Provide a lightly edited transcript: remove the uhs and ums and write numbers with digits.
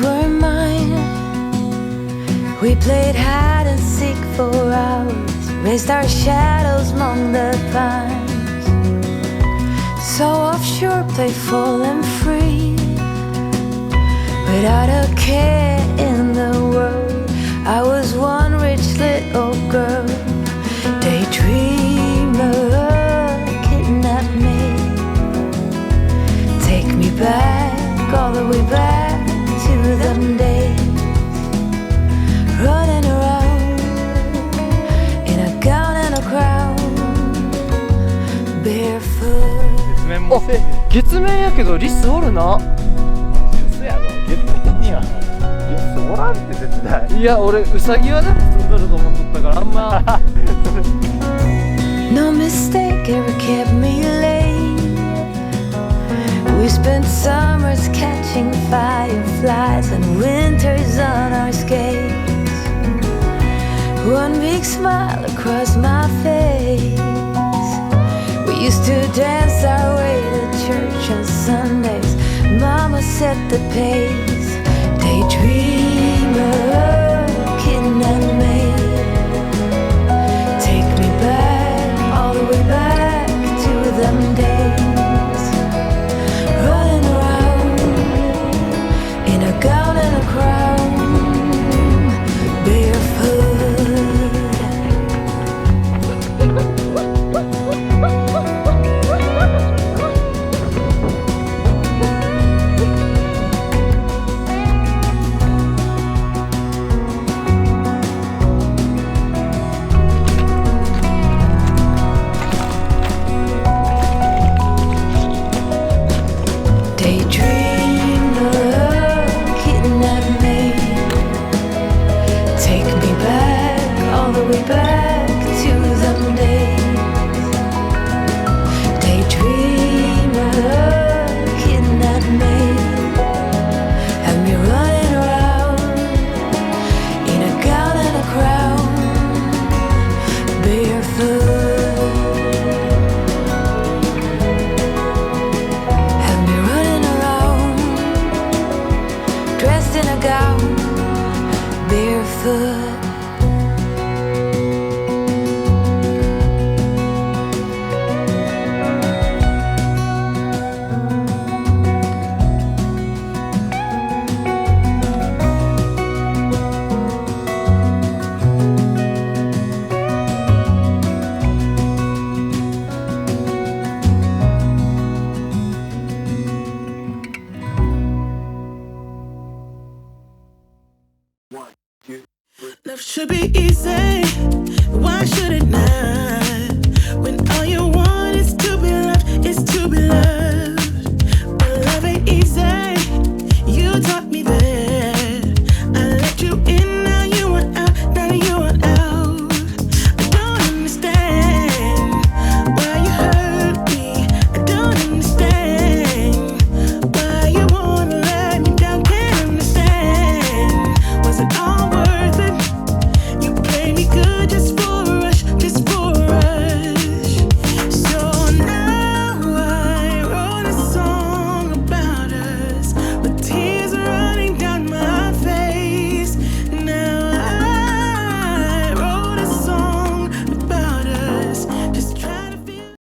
were mine. We played hide and seek for hours, raised our shadows among the pines. So offshore, playful and free, without a care in the world. I was one rich little girl, daydreamer, kidnap me, take me back, all the way back to them days, running around in a gown and a crown, barefoot. 月面やけどリスおるな。嘘やろ、月面にはリスおらんって絶対。いや俺ウサギはでも住んどると思っとったからあんまNo mistake ever kept me late. We spent summers catching fireflies and winters on our skates. One big smile across my face. We used to dance our way to church on Sundays. Mama set the pace. Daydreamer, kidnap me, take me back, all the way back to them days, running around in a gown and a crown, barefoot. Love should be easy, why should it not?